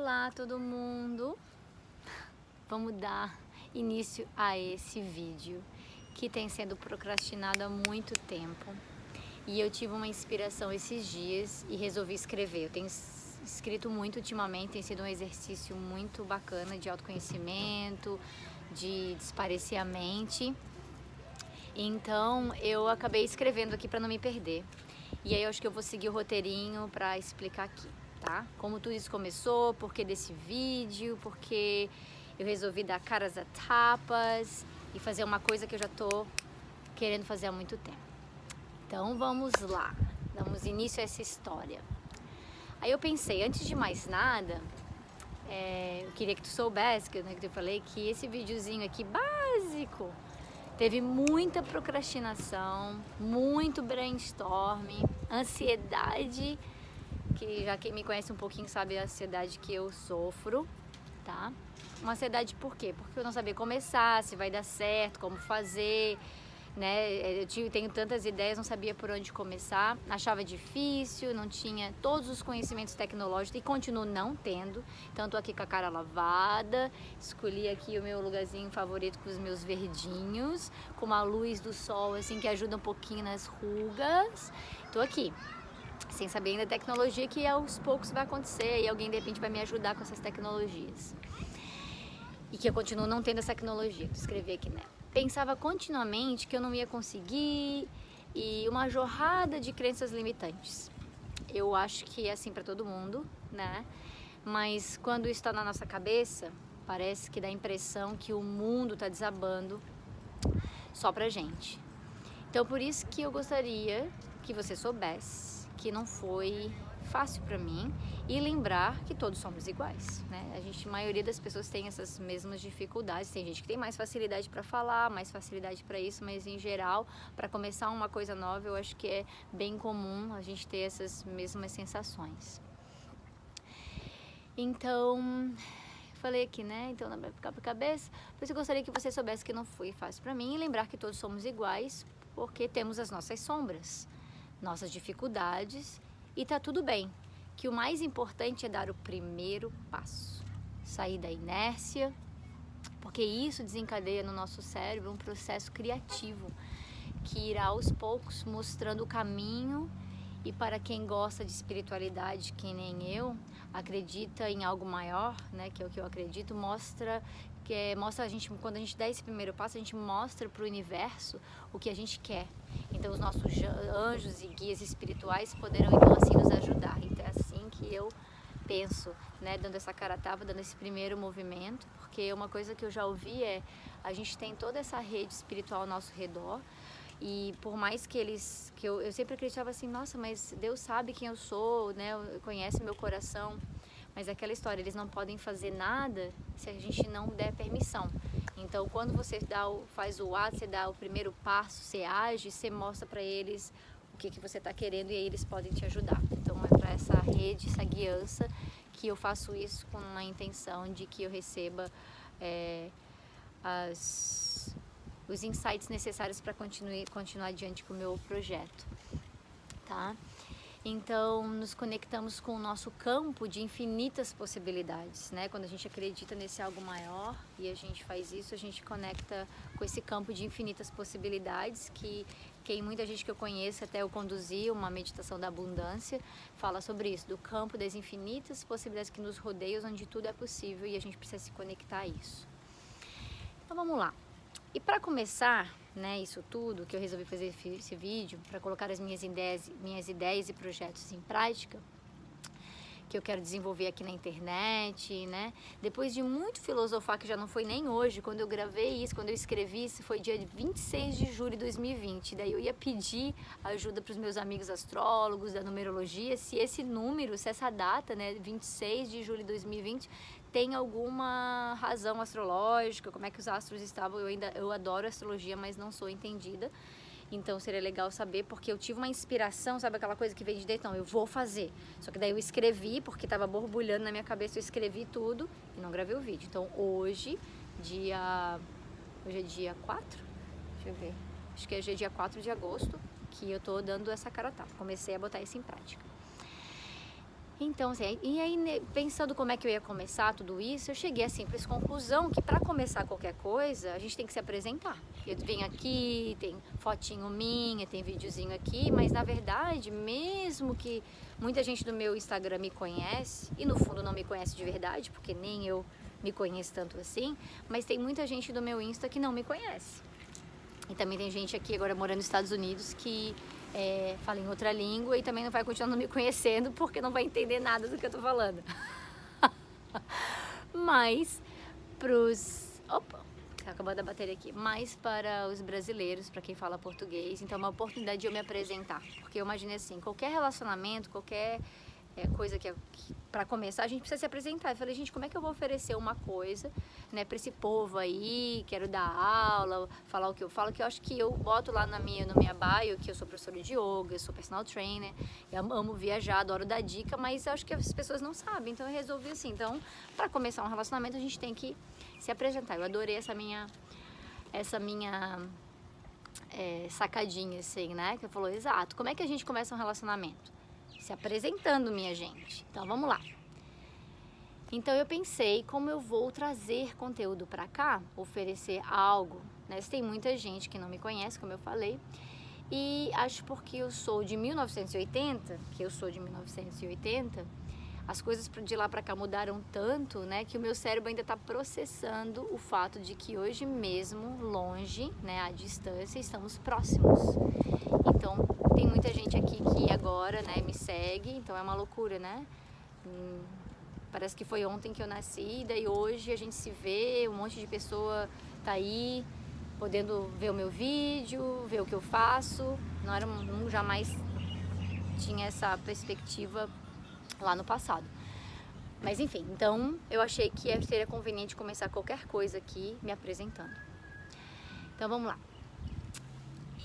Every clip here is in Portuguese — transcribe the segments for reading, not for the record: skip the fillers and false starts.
Olá todo mundo! Vamos dar início a esse vídeo que tem sendo procrastinado há muito tempo e eu tive uma inspiração esses dias e resolvi escrever. Eu tenho escrito muito ultimamente, tem sido um exercício muito bacana de autoconhecimento, de desaparecer a mente. Então eu acabei escrevendo aqui para não me perder. E aí eu acho que eu vou seguir o roteirinho para explicar aqui, tá? Como tudo isso começou, por que desse vídeo, porque eu resolvi dar caras a tapas e fazer uma coisa que eu já tô querendo fazer há muito tempo. Então vamos lá, damos início a essa história. Aí eu pensei, antes de mais nada, eu queria que tu soubesse, que eu falei que esse videozinho aqui básico teve muita procrastinação, muito brainstorming, ansiedade, que já quem me conhece um pouquinho sabe a ansiedade que eu sofro, tá? Uma ansiedade por quê? Porque eu não sabia começar, se vai dar certo, como fazer, né? Tenho tantas ideias, não sabia por onde começar, achava difícil, não tinha todos os conhecimentos tecnológicos e continuo não tendo. Então tô aqui com a cara lavada, escolhi aqui o meu lugarzinho favorito com os meus verdinhos, com uma luz do sol assim que ajuda um pouquinho nas rugas. Tô aqui, sem saber ainda a tecnologia que aos poucos vai acontecer e alguém de repente vai me ajudar com essas tecnologias. E que eu continuo não tendo essa tecnologia, vou escrever aqui, né? Pensava continuamente que eu não ia conseguir e uma jorrada de crenças limitantes. Eu acho que é assim para todo mundo, né? Mas quando isso está na nossa cabeça, parece que dá a impressão que o mundo está desabando só pra gente. Então por isso que eu gostaria que você soubesse que não foi fácil para mim e lembrar que todos somos iguais, né? A maioria das pessoas tem essas mesmas dificuldades. Tem gente que tem mais facilidade para falar, mais facilidade para isso, mas em geral, para começar uma coisa nova, eu acho que é bem comum a gente ter essas mesmas sensações. Então, falei aqui, né? Então, na minha cabeça, por isso eu gostaria que você soubesse que não foi fácil para mim e lembrar que todos somos iguais, porque temos as nossas sombras, nossas dificuldades. E tá tudo bem, que o mais importante é dar o primeiro passo, sair da inércia, porque isso desencadeia no nosso cérebro um processo criativo que irá aos poucos mostrando o caminho. E para quem gosta de espiritualidade, que nem eu, acredita em algo maior, né, que é o que eu acredito, mostra a gente, quando a gente dá esse primeiro passo, a gente mostra para o universo o que a gente quer. Então os nossos anjos e guias espirituais poderão então assim nos ajudar. Então é assim que eu penso, né, dando essa cara a tapa, dando esse primeiro movimento, porque uma coisa que eu já ouvi é, a gente tem toda essa rede espiritual ao nosso redor. E por mais que eu sempre acreditava assim, nossa, mas Deus sabe quem eu sou, né? Conhece meu coração. Mas é aquela história, eles não podem fazer nada se a gente não der permissão. Então, quando você faz o ato, você dá o primeiro passo, você age, você mostra para eles o que você está querendo e aí eles podem te ajudar. Então, é para essa rede, essa guiança que eu faço isso com a intenção de que eu receba os insights necessários para continuar adiante com o meu projeto, tá? Então, nos conectamos com o nosso campo de infinitas possibilidades, né? Quando a gente acredita nesse algo maior e a gente faz isso, a gente conecta com esse campo de infinitas possibilidades que muita gente que eu conheço, até eu conduzi uma meditação da abundância, fala sobre isso, do campo das infinitas possibilidades que nos rodeiam, onde tudo é possível e a gente precisa se conectar a isso. Então, vamos lá. E para começar, né, isso tudo, que eu resolvi fazer esse vídeo, para colocar as minhas ideias e projetos em prática, que eu quero desenvolver aqui na internet, né? Depois de muito filosofar, que já não foi nem hoje, quando eu gravei isso, quando eu escrevi isso, foi dia 26 de julho de 2020. Daí eu ia pedir ajuda para os meus amigos astrólogos da numerologia, se esse número, se essa data, né, 26 de julho de 2020, tem alguma razão astrológica, como é que os astros estavam. Eu adoro astrologia, mas não sou entendida. Então seria legal saber, porque eu tive uma inspiração, sabe aquela coisa que vem de dentro? Não, eu vou fazer. Só que daí eu escrevi, porque estava borbulhando na minha cabeça, eu escrevi tudo e não gravei o vídeo. Então hoje é dia 4? Deixa eu ver. Acho que hoje é dia 4 de agosto que eu tô dando essa cara a tapa. Comecei a botar isso em prática. Então, assim, e aí, pensando como é que eu ia começar tudo isso, eu cheguei à simples conclusão que para começar qualquer coisa, a gente tem que se apresentar. Eu venho aqui, tem fotinho minha, tem videozinho aqui, mas na verdade, mesmo que muita gente do meu Instagram me conhece, e no fundo não me conhece de verdade, porque nem eu me conheço tanto assim, mas tem muita gente do meu Insta que não me conhece. E também tem gente aqui agora morando nos Estados Unidos que fala em outra língua e também não vai continuar não me conhecendo porque não vai entender nada do que eu tô falando. Mas pros... Opa, tá acabando a bateria aqui. Mas para os brasileiros, para quem fala português, então é uma oportunidade de eu me apresentar. Porque eu imaginei assim, qualquer relacionamento, qualquer coisa que para começar a gente precisa se apresentar. Eu falei, gente, como é que eu vou oferecer uma coisa, né, para esse povo aí, quero dar aula, falar o que eu falo, que eu acho que eu boto lá na minha bio que eu sou professora de yoga, eu sou personal trainer, eu amo viajar, adoro dar dica, mas eu acho que as pessoas não sabem, então eu resolvi assim, então, para começar um relacionamento a gente tem que se apresentar. Eu adorei essa minha sacadinha assim, né, que eu falou, exato, como é que a gente começa um relacionamento? Se apresentando, minha gente. Então vamos lá. Então eu pensei como eu vou trazer conteúdo para cá, oferecer algo, né? Tem muita gente que não me conhece, como eu falei, e acho porque eu sou de 1980, as coisas de lá para cá mudaram tanto, né, que o meu cérebro ainda está processando o fato de que hoje mesmo, longe, né, à distância, estamos próximos. Então, tem muita gente aqui que agora, né, me segue, então é uma loucura, né? Parece que foi ontem que eu nasci, daí hoje a gente se vê, um monte de pessoa tá aí, podendo ver o meu vídeo, ver o que eu faço. Não jamais tinha essa perspectiva lá no passado. Mas enfim, então eu achei que seria conveniente começar qualquer coisa aqui me apresentando. Então vamos lá.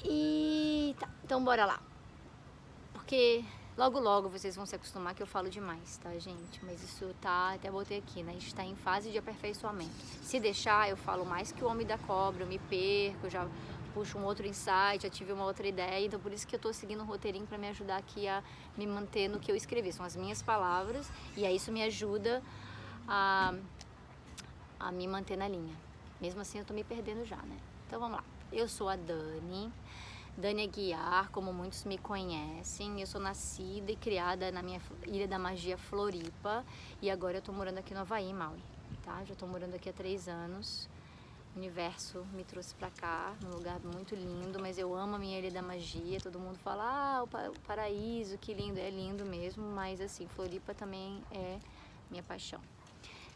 E tá, então bora lá. Porque logo vocês vão se acostumar que eu falo demais, tá, gente? Mas isso tá, até botei aqui, né? A gente tá em fase de aperfeiçoamento. Se deixar, eu falo mais que o homem da cobra, eu me perco, eu já puxo um outro insight, já tive uma outra ideia. Então por isso que eu tô seguindo um roteirinho pra me ajudar aqui a me manter no que eu escrevi. São as minhas palavras e aí isso me ajuda a me manter na linha. Mesmo assim eu tô me perdendo já, né? Então vamos lá. Eu sou a Dani Aguiar, como muitos me conhecem. Eu sou nascida e criada na minha Ilha da Magia, Floripa. E agora eu tô morando aqui no Havaí, Maui, tá? Já tô morando aqui há 3 anos. O universo me trouxe pra cá, num lugar muito lindo, mas eu amo a minha Ilha da Magia. Todo mundo fala, o paraíso, que lindo. É lindo mesmo, mas assim, Floripa também é minha paixão.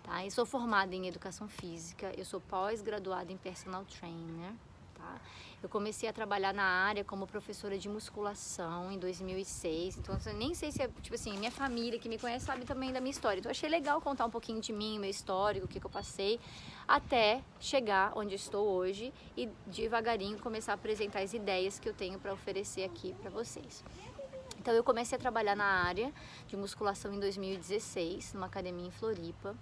Tá? Eu sou formada em Educação Física, eu sou pós-graduada em Personal Trainer. Tá? Eu comecei a trabalhar na área como professora de musculação em 2006, então eu nem sei se é, tipo assim, minha família que me conhece sabe também da minha história, então eu achei legal contar um pouquinho de mim, meu histórico, o que eu passei, até chegar onde estou hoje e devagarinho começar a apresentar as ideias que eu tenho para oferecer aqui para vocês. Então eu comecei a trabalhar na área de musculação em 2016, numa academia em Floripa.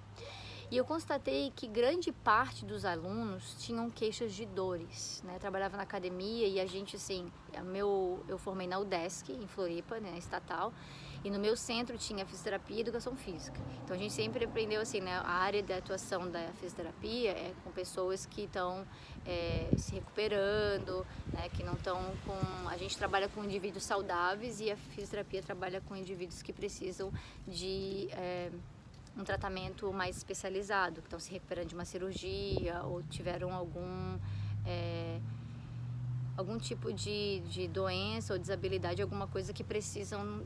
E eu constatei que grande parte dos alunos tinham queixas de dores, né? Eu trabalhava na academia e a gente, assim, eu formei na UDESC, em Floripa, né, estatal, e no meu centro tinha fisioterapia e educação física. Então a gente sempre aprendeu, assim, né, a área de atuação da fisioterapia é com pessoas que estão se recuperando, né, que não estão com... A gente trabalha com indivíduos saudáveis e a fisioterapia trabalha com indivíduos que precisam de... um tratamento mais especializado, que estão se recuperando de uma cirurgia ou tiveram algum tipo de doença ou desabilidade, alguma coisa que precisam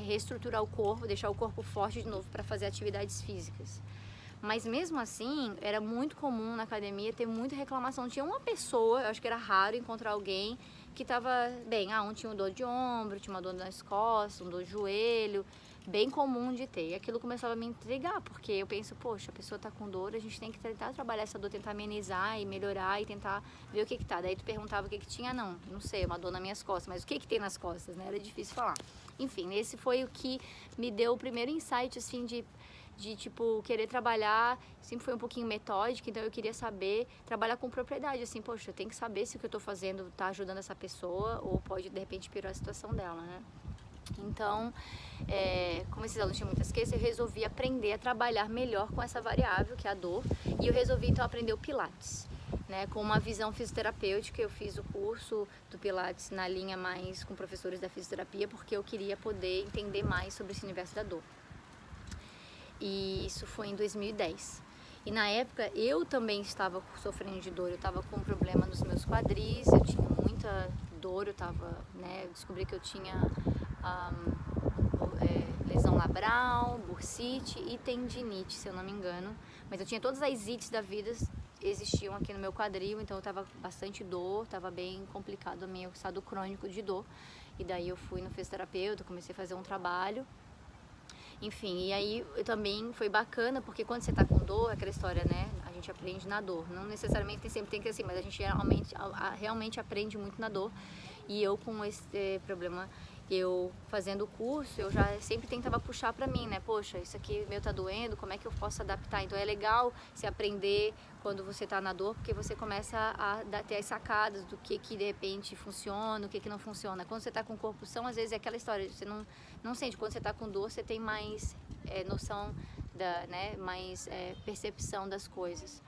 reestruturar o corpo, deixar o corpo forte de novo para fazer atividades físicas. Mas mesmo assim, era muito comum na academia ter muita reclamação. Tinha uma pessoa, eu acho que era raro encontrar alguém que estava bem. Um tinha uma dor de ombro, tinha uma dor nas costas, uma dor de joelho, bem comum de ter. E aquilo começava a me intrigar, porque eu penso, poxa, a pessoa tá com dor, a gente tem que tentar trabalhar essa dor, tentar amenizar e melhorar e tentar ver o que tá. Daí tu perguntava o que tinha, não sei, uma dor nas minhas costas, mas o que tem nas costas, né? Era difícil falar. Enfim, esse foi o que me deu o primeiro insight, assim, de tipo, querer trabalhar, sempre foi um pouquinho metódica, então eu queria saber, trabalhar com propriedade, assim, poxa, eu tenho que saber se o que eu tô fazendo tá ajudando essa pessoa ou pode, de repente, piorar a situação dela, né? Então, como esses alunos tinham muitas queixas, eu resolvi aprender a trabalhar melhor com essa variável, que é a dor, e eu resolvi então aprender o Pilates, né, com uma visão fisioterapêutica. Eu fiz o curso do Pilates na linha mais com professores da fisioterapia, porque eu queria poder entender mais sobre esse universo da dor. E isso foi em 2010. E na época eu também estava sofrendo de dor, eu estava com um problema nos meus quadris, eu tinha muita dor, descobri que eu tinha lesão labral, bursite e tendinite, se eu não me engano. Mas eu tinha todas as ites da vida, existiam aqui no meu quadril, então eu tava bastante dor, tava bem complicado o meu estado crônico de dor. E daí eu fui no fisioterapeuta, comecei a fazer um trabalho. Enfim, e aí também foi bacana, porque quando você tá com dor, aquela história, né? A gente aprende na dor. Não necessariamente sempre tem que ser assim, mas a gente realmente aprende muito na dor. E eu com esse problema, eu fazendo o curso, eu já sempre tentava puxar pra mim, né? Poxa, isso aqui meu tá doendo, como é que eu posso adaptar? Então é legal se aprender quando você tá na dor, porque você começa a ter as sacadas do que de repente funciona, o que não funciona. Quando você tá com o corpo são, às vezes é aquela história, você não sente. Quando você tá com dor, você tem mais noção, mais percepção das coisas.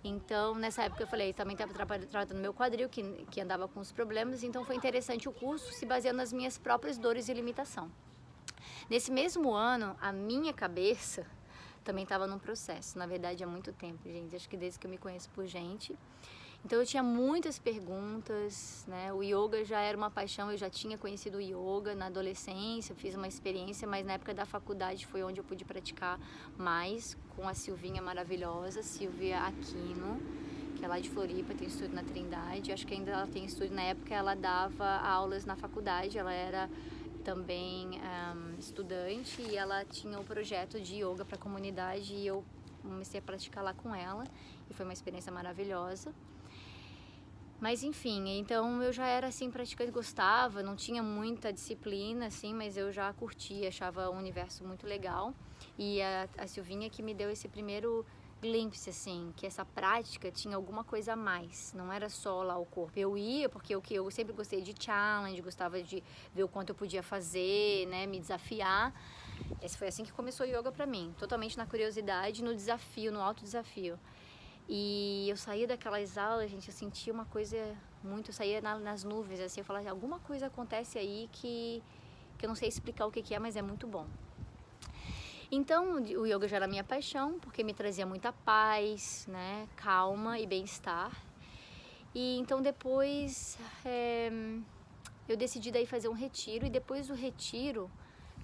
Então, nessa época eu falei, também estava tratando meu quadril, que andava com os problemas, então foi interessante o curso, se baseando nas minhas próprias dores e limitação. Nesse mesmo ano, a minha cabeça também estava num processo, na verdade há muito tempo, gente, acho que desde que eu me conheço por gente. Então eu tinha muitas perguntas, né? O yoga já era uma paixão, eu já tinha conhecido o yoga na adolescência, fiz uma experiência, mas na época da faculdade foi onde eu pude praticar mais com a Silvinha maravilhosa, Silvia Aquino, que é lá de Floripa, tem estúdio na Trindade. Acho que ainda ela tem estúdio, na época ela dava aulas na faculdade, ela era também estudante e ela tinha um projeto de yoga para a comunidade e eu comecei a praticar lá com ela e foi uma experiência maravilhosa. Mas enfim, então eu já era assim praticante, gostava, não tinha muita disciplina assim, mas eu já curtia, achava o universo muito legal. E a Silvinha que me deu esse primeiro glimpse assim, que essa prática tinha alguma coisa a mais, não era só lá o corpo. Eu ia porque eu sempre gostei de challenge, gostava de ver o quanto eu podia fazer, né, me desafiar. Esse foi assim que começou o yoga pra mim, totalmente na curiosidade, no desafio, no alto desafio. E eu saía daquelas aulas, gente, eu sentia uma coisa muito, eu saía nas nuvens, assim, eu falava, alguma coisa acontece aí que eu não sei explicar o que é, mas é muito bom. Então, o yoga já era minha paixão, porque me trazia muita paz, né, calma e bem-estar. E então depois eu decidi daí fazer um retiro, e depois do retiro,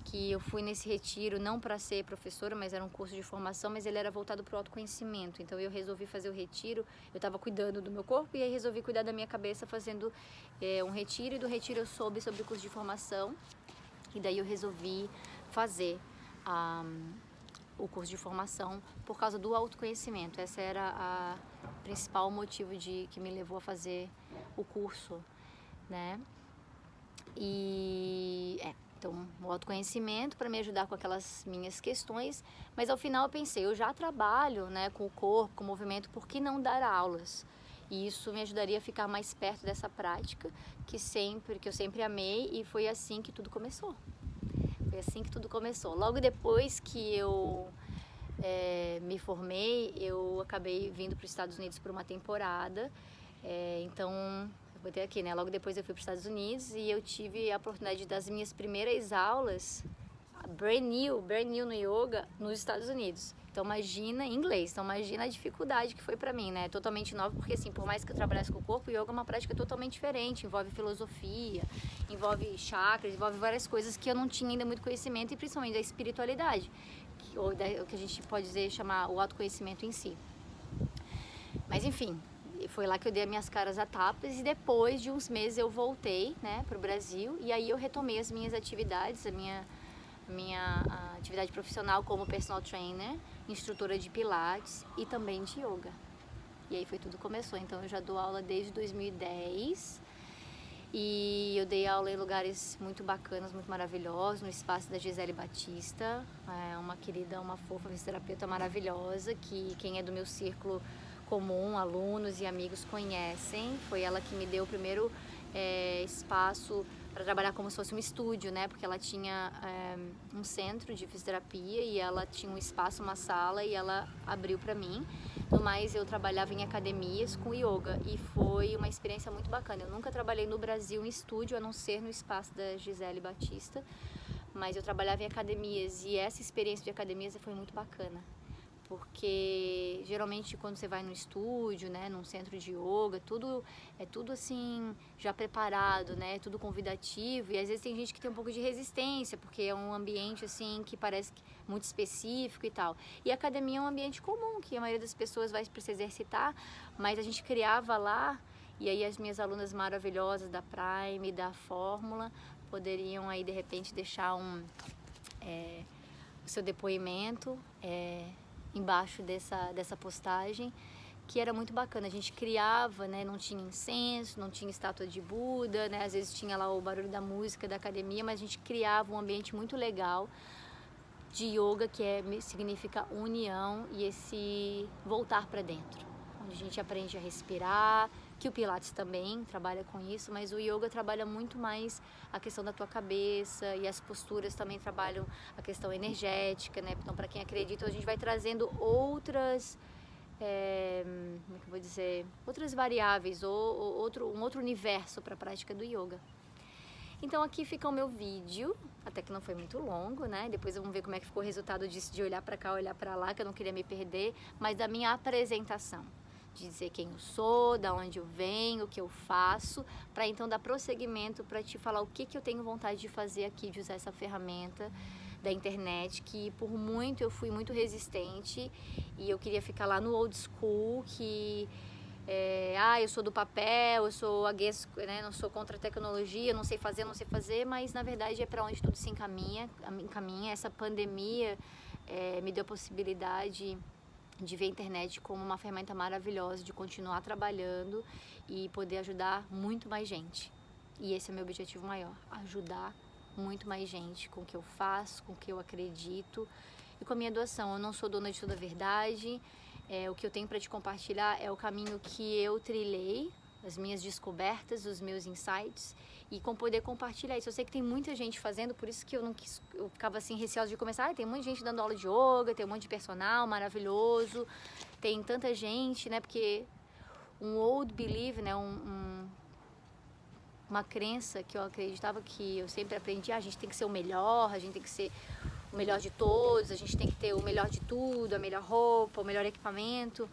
que eu fui nesse retiro não para ser professora, mas era um curso de formação, mas ele era voltado para o autoconhecimento. Então eu resolvi fazer o retiro, eu estava cuidando do meu corpo e aí resolvi cuidar da minha cabeça fazendo um retiro, e do retiro eu soube sobre o curso de formação e daí eu resolvi fazer o curso de formação por causa do autoconhecimento. Esse era o principal motivo que me levou a fazer o curso, né? Então, o autoconhecimento para me ajudar com aquelas minhas questões, mas ao final eu pensei, eu já trabalho, né, com o corpo, com o movimento, por que não dar aulas? E isso me ajudaria a ficar mais perto dessa prática que eu sempre amei, e foi assim que tudo começou. Foi assim que tudo começou. Logo depois que eu me formei, eu acabei vindo para os Estados Unidos por uma temporada, então eu botei aqui, né? Logo depois eu fui para os Estados Unidos e eu tive a oportunidade das minhas primeiras aulas, brand new no yoga, nos Estados Unidos. Então imagina, em inglês, então imagina a dificuldade que foi pra mim, né? Totalmente nova, porque assim, por mais que eu trabalhasse com o corpo, o yoga é uma prática totalmente diferente, envolve filosofia, envolve chakras, envolve várias coisas que eu não tinha ainda muito conhecimento, e principalmente da espiritualidade, o que a gente pode chamar o autoconhecimento em si. Mas enfim, foi lá que eu dei as minhas caras a tapas, e depois de uns meses eu voltei, né, pro Brasil, e aí eu retomei as minhas atividades, a minha atividade profissional como personal trainer, instrutora de pilates e também de yoga. E aí foi tudo começou. Então eu já dou aula desde 2010 e eu dei aula em lugares muito bacanas, muito maravilhosos, no espaço da Gisele Batista, uma querida, uma fofa fisioterapeuta maravilhosa, que quem é do meu círculo comum, alunos e amigos conhecem. Foi ela que me deu o primeiro espaço para trabalhar como se fosse um estúdio, né? Porque ela tinha um centro de fisioterapia e ela tinha um espaço, uma sala, e ela abriu para mim. No mais, eu trabalhava em academias com yoga e foi uma experiência muito bacana. Eu nunca trabalhei no Brasil em estúdio, a não ser no espaço da Gisele Batista, mas eu trabalhava em academias e essa experiência de academias foi muito bacana. Porque geralmente quando você vai no estúdio, né, num centro de yoga, é tudo assim já preparado, né, tudo convidativo, e às vezes tem gente que tem um pouco de resistência, porque é um ambiente assim que parece muito específico e tal. E a academia é um ambiente comum, que a maioria das pessoas vai para se exercitar, mas a gente criava lá, e aí as minhas alunas maravilhosas da Prime, da Fórmula, poderiam aí de repente deixar o seu depoimento embaixo dessa postagem, que era muito bacana. A gente criava, né, não tinha incenso, não tinha estátua de Buda, né, às vezes tinha lá o barulho da música da academia, mas a gente criava um ambiente muito legal de yoga, que significa união e esse voltar para dentro, onde a gente aprende a respirar, que o Pilates também trabalha com isso, mas o yoga trabalha muito mais a questão da tua cabeça, e as posturas também trabalham a questão energética, né? Então, para quem acredita, a gente vai trazendo outras, como é que eu vou dizer, outras variáveis, ou um outro universo para a prática do yoga. Então aqui fica o meu vídeo, até que não foi muito longo, né? Depois vamos ver como é que ficou o resultado disso, de olhar para cá, olhar para lá, que eu não queria me perder, mas da minha apresentação, de dizer quem eu sou, da onde eu venho, o que eu faço, para então dar prosseguimento para te falar o que eu tenho vontade de fazer aqui, de usar essa ferramenta da internet, que por muito eu fui muito resistente e eu queria ficar lá no old school, que eu sou do papel, eu sou against, né, não sou contra a tecnologia, não sei fazer, mas na verdade é para onde tudo se encaminha. Essa pandemia me deu a possibilidade de ver a internet como uma ferramenta maravilhosa, de continuar trabalhando e poder ajudar muito mais gente. E esse é o meu objetivo maior, ajudar muito mais gente com o que eu faço, com o que eu acredito e com a minha doação. Eu não sou dona de toda a verdade, o que eu tenho para te compartilhar é o caminho que eu trilhei, as minhas descobertas, os meus insights, e com poder compartilhar isso. Eu sei que tem muita gente fazendo, por isso que eu ficava assim receosa de começar. Tem muita gente dando aula de yoga, tem um monte de personal maravilhoso, tem tanta gente, né? Porque um old belief, né? Uma crença que eu acreditava, que eu sempre aprendi, a gente tem que ser o melhor, a gente tem que ser o melhor de todos, a gente tem que ter o melhor de tudo, a melhor roupa, o melhor equipamento.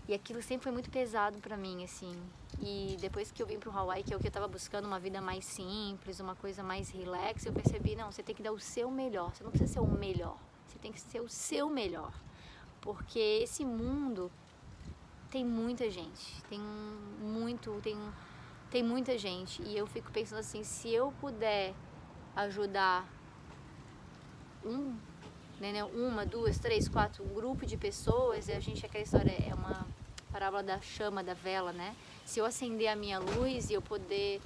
E aquilo sempre foi muito pesado pra mim, assim. E depois que eu vim pro Hawaii, que é o que eu tava buscando, uma vida mais simples, uma coisa mais relax, eu percebi, não, você tem que dar o seu melhor. Você não precisa ser o melhor, você tem que ser o seu melhor. Porque esse mundo tem muita gente, tem muita gente. E eu fico pensando assim, se eu puder ajudar uma, duas, três, quatro, um grupo de pessoas, aquela história é uma parábola da chama, da vela, né? Se eu acender a minha luz e eu poder,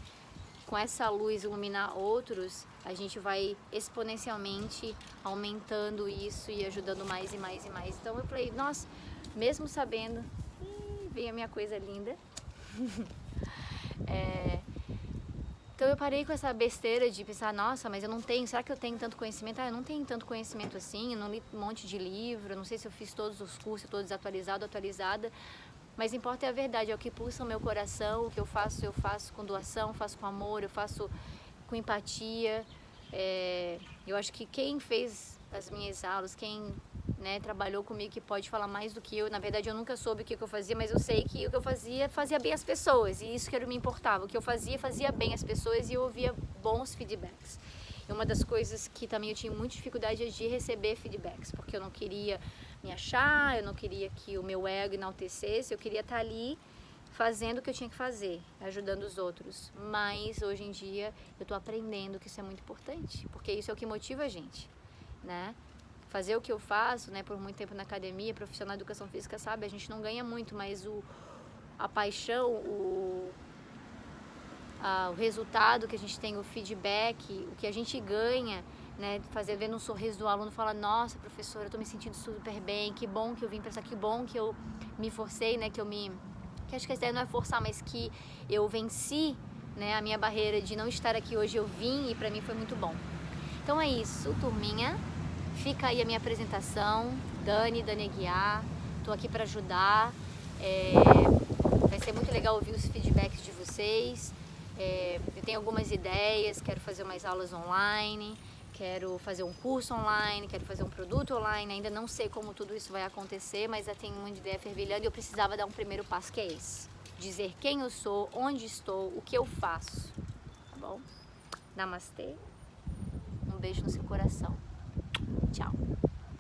com essa luz, iluminar outros, a gente vai exponencialmente aumentando isso e ajudando mais e mais e mais. Então eu falei, nossa, mesmo sabendo, vem a minha coisa linda. Então eu parei com essa besteira de pensar, nossa, mas eu não tenho, será que eu tenho tanto conhecimento? Eu não tenho tanto conhecimento assim, eu não li um monte de livro, eu não sei se eu fiz todos os cursos, estou desatualizada, mas importa é a verdade, é o que pulsa o meu coração, o que eu faço com doação, faço com amor, eu faço com empatia. Eu acho que quem fez as minhas aulas, quem trabalhou comigo, que pode falar mais do que eu. Na verdade, eu nunca soube o que eu fazia, mas eu sei que o que eu fazia bem as pessoas, e isso que me importava. O que eu fazia bem as pessoas, e eu ouvia bons feedbacks. E uma das coisas que também eu tinha muita dificuldade é de receber feedbacks, porque eu não queria me achar, eu não queria que o meu ego enaltecesse, eu queria estar ali fazendo o que eu tinha que fazer, ajudando os outros. Mas hoje em dia eu estou aprendendo que isso é muito importante, porque isso é o que motiva a gente, né? Fazer o que eu faço, né, por muito tempo na academia, profissional de educação física, sabe, a gente não ganha muito, mas a paixão, o resultado que a gente tem, o feedback, o que a gente ganha, né, vendo um sorriso do aluno, fala, nossa, professora, eu estou me sentindo super bem, que bom que eu vim para isso, que bom que eu me forcei, né, que acho que a ideia não é forçar, mas que eu venci né? A minha barreira de não estar aqui hoje, eu vim e pra mim foi muito bom. Então é isso, turminha. Fica aí a minha apresentação. Dani Aguiar. Tô aqui pra ajudar. Vai ser muito legal ouvir os feedbacks de vocês. Eu tenho algumas ideias, quero fazer umas aulas online, quero fazer um curso online, quero fazer um produto online, ainda não sei como tudo isso vai acontecer, mas já tenho muita ideia fervilhando e eu precisava dar um primeiro passo, que é esse. Dizer quem eu sou, onde estou, o que eu faço, tá bom? Namastê, um beijo no seu coração. Tchau.